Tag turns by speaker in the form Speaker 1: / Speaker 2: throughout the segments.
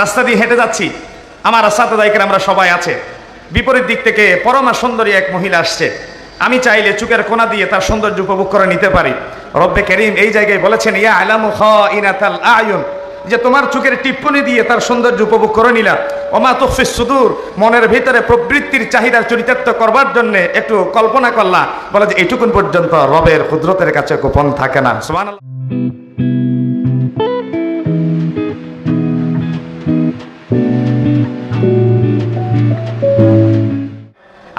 Speaker 1: রাস্তা দিয়ে হেঁটে যাচ্ছি, আমার সাথে আমরা সবাই আছে। বিপরীত দিক থেকে পরমা সুন্দরী এক মহিলা আসছে। আমি চাইলে চুকের কোনা দিয়ে তার সৌন্দর্য উপভোগ করে নিতে পারি। রব্বে করিম এই জায়গায় বলেছেন, ইয়া আলামু খাইনাতাল আয়ুন, যে তোমার চোখের টিপ্পনি দিয়ে তার সৌন্দর্য উপভোগ করে নিলা। ওমা তুখফিস সুদূর, মনের ভিতরে প্রবৃত্তির চাহিদার চরিতার্থ করবার জন্য একটু কল্পনা করলা। বলে যে এইটুকুন পর্যন্ত রবের কুদরতের কাছে গোপন থাকে না। সুবহানাল্লাহ।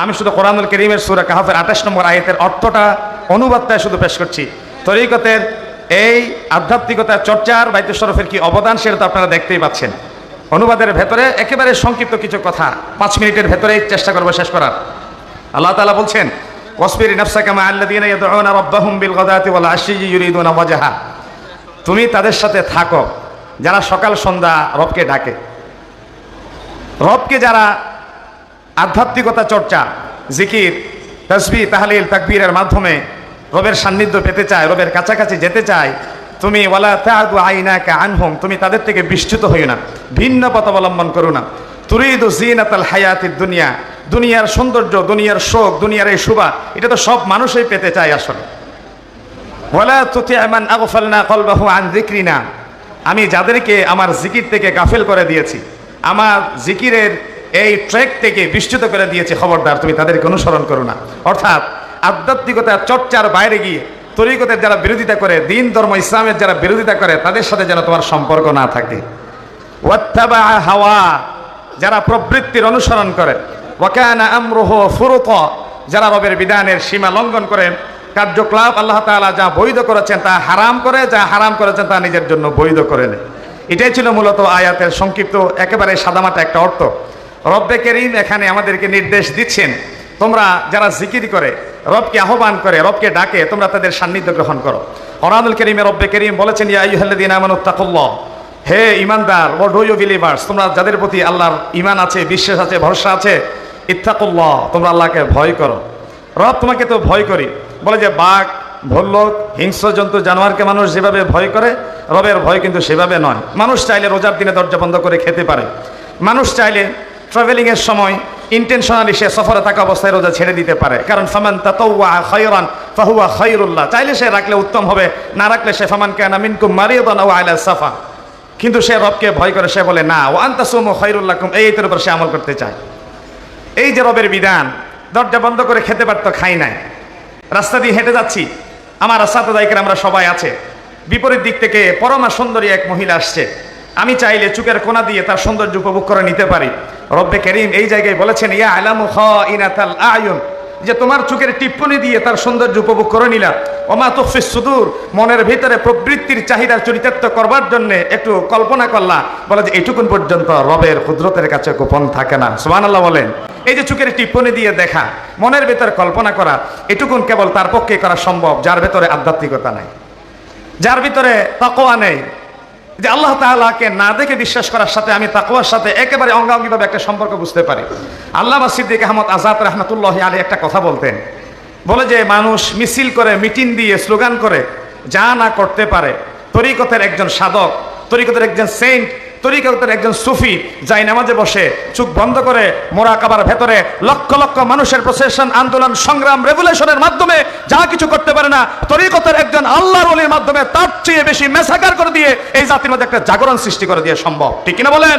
Speaker 1: আমি শুধু কোরআনুল কারীমের সূরা কাহফের 28 নম্বর আয়াতের অর্থটা, অনুবাদটা শুধু পেশ করছি। তরিকতের এই আধ্যাত্মিকতার চর্চার বাইতুল শরফের কি অবদান, সেটা তো আপনারা দেখতেই পাচ্ছেন। অনুবাদের ভেতরে একেবারে সংক্ষিপ্ত কিছু কথা 5 মিনিটের ভেতরেই চেষ্টা করবো শেষ করার। আল্লাহ তাআলা বলছেন, ওয়াসবির নাফসাকা মা আল্লাযীনা ইয়াদউনা রাব্বাহুম বিল গাদাতি ওয়াল আশিয়্যি ইউরিদুনা ওয়াজহা। তুমি তাদের সাথে থাকো যারা সকাল সন্ধ্যা রবকে ডাকে। রবকে যারা আধ্যাত্মিকতা চর্চা, জিকির, তাসবিহ, তাহলিল, তাকবীরের মাধ্যমে রবের সান্নিধ্য পেতে চায়, রবের কাছাকাছি যেতে চায়, তুমি ওয়ালা তা'দু আইনাকা আনহুম, তুমি তাদের থেকে বিচ্যুত হইও না, ভিন্ন পথ অবলম্বন করো না। তুরিদু যিনাতাল হায়াতিদ দুনিয়া, দুনিয়ার সৌন্দর্য, দুনিয়ার শোক, দুনিয়ার এই শোভা, এটা তো সব মানুষই পেতে চায় আসলে। ওয়ালা তুতি' মান আগফালনা কলবাহু আন যিকরিনা, আমি যাদেরকে আমার জিকির থেকে গাফেল করে দিয়েছি, আমার জিকিরের এই ট্র্যাক থেকে বিচ্যুত করে দিয়েছে, খবরদার তুমি তাদেরকে অনুসরণ করো না। অর্থাৎ আধ্যাত্মিকতার চর্চার বাইরে গিয়ে তরিকতের যারা বিরোধিতা করে, দিন ধর্ম ইসলামের যারা বিরোধিতা করে, তাদের সাথে যেন তোমার সম্পর্ক না থাকে। ওয়াত্তাবা হাওয়া, যারা প্রবৃত্তির অনুসরণ করে, ওয়া কানা আমরুহু ফুরুতা, যারা রবের বিধানের সীমা লঙ্ঘন করে, কার্যকলাপ আল্লাহ তাআলা যা বৈধ করেছেন তা হারাম করে, যা হারাম করেছেন তা নিজের জন্য বৈধ করে নেয়। এটাই ছিল মূলত আয়াতের সংক্ষিপ্ত একেবারে সাদামাটা একটা অর্থ। রব্বে করিম এখানে আমাদেরকে নির্দেশ দিচ্ছেন, তোমরা যারা জিকির করে, রবকে আহ্বান করে, রবকে ডাকে, তোমরা তাদের সান্নিধ্য গ্রহণ করো। কোরআনুল কারীমে রব্বে করিম বলেছেন, ইয়া আইয়ুহাল্লাযীনা আমানুত্তাকুল্লাহ, হে ইমানদার, ও ডু ইউ বিলিভার্স, তোমরা যাদের প্রতি আল্লাহর ঈমান আছে, বিশ্বাস আছে, ভরসা আছে, ইত্তাকুল্লাহ, তোমরা আল্লাহকে ভয় করো। রব তোমাকে তো ভয় করি, বলে যে বাঘ, ভল্লুক, হিংস্র জন্তু, জানোয়ারকে মানুষ যেভাবে ভয় করে, রবের ভয় কিন্তু সেভাবে নয়। মানুষ চাইলে রোজার দিনে দরজা বন্ধ করে খেতে পারে, মানুষ চাইলে ট্রাভেলিংয়ের সময় ইন্টেনশনালি সে সফরে থাকা অবস্থায় রোজা ছেড়ে দিতে পারে, কারণ ফামান তাতাওয়া খায়রান ফাহুয়া খায়রুল্লাহ, চাইলে সে রাখলে উত্তম হবে, না রাখলে সে ফামান কানা মিনকুম মারিদান আও আলা সাফা। কিন্তু সে রবকে ভয় করে, সে বলে না, ওয়া আনতাসুমু খায়রুল লাকুম, এইটার উপর সে আমল করতে চায়। এই যে রবের বিধান, দরজা বন্ধ করে খেতে পারতো, খাই নাই। রাস্তা দিয়ে হেঁটে যাচ্ছি, আমার সাথে আমরা সবাই আছে। বিপরীত দিক থেকে পরমা সুন্দরী এক মহিলা আসছে। আমি চাইলে চুকের কোনা দিয়ে তার সৌন্দর্য উপভোগ করে নিতে পারি। রব্বে করিম এই জায়গায় বলেছেন, ইয়া আলামু খাইনাতাল আয়ুন, যে তোমার চোখের টিপ্পনি দিয়ে তার সৌন্দর্য উপভোগ করে নিলা। ওমা তুখফিস সুদূর, মনের ভিতরে প্রবৃত্তির চাহিদার চরিতার্থ করবার জন্য একটু কল্পনা করলা। বলে যে এইটুকুন পর্যন্ত রবের কুদরতের কাছে গোপন থাকে না। সুবহানাল্লাহ বলেন। এই যে চোখের টিপ্পনি দিয়ে দেখা, মনের ভিতরে কল্পনা করা, এটুকুন কেবল তার পক্ষে করা সম্ভব যার ভিতরে আধ্যাত্মিকতা নেই, যার ভিতরে তাকওয়া নেই। যে আল্লাহ তাআলাকে না দেখে বিশ্বাস করার সাথে আমি তাকওয়ার সাথে একেবারে অঙ্গাঙ্গিভাবে একটা সম্পর্ক বুঝতে পারি। আল্লামা সিদ্দিক আহমদ আজাদ রাহমাতুল্লাহি আলাইহি একটা কথা বলতেন, বলে যে মানুষ মিছিল করে, মিটিং দিয়ে, স্লোগান করে যা না করতে পারে, তরিকতের একজন সাধক, তরিকতের একজন সেন্ট, তরিকতের একজন সুফি যাই নামাজে বসে চোখ বন্ধ করে মোরাকাবার ভেতরে লক্ষ লক্ষ মানুষের প্রসেশন, আন্দোলন, সংগ্রাম, রেভুলেশনের মাধ্যমে যা কিছু করতে পারে না, তরিকতের একজন আল্লাহর ওলির মাধ্যমে তার চেয়ে বেশি মেসাকার করে দিয়ে এই জাতির মধ্যে একটা জাগরণ সৃষ্টি করে দিয়ে সম্ভব। ঠিক কিনা বলেন?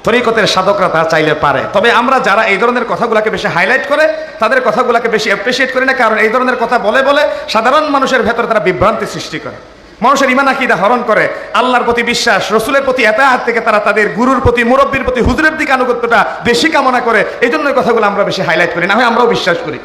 Speaker 1: তরিকতের সাধকরা তা চাইলে পারে। তবে আমরা যারা এই ধরনের কথাগুলোকে বেশি হাইলাইট করে, তাদের কথাগুলোকে বেশি অ্যাপ্রিসিয়েট করি না, কারণ এই ধরনের কথা বলে বলে সাধারণ মানুষের ভেতরে তারা বিভ্রান্তি সৃষ্টি করে, মানুষের ঈমান আকীদা হরণ করে, আল্লাহর প্রতি বিশ্বাস, রসুলের প্রতি ইতাআত থেকে তারা তাদের গুরুর প্রতি, মুরব্বির প্রতি, হুজুরের দিকে আনুগত্যটা বেশি কামনা করে। এই জন্য কথাগুলো আমরা বেশি হাইলাইট করি, না হয় আমরাও বিশ্বাস করি।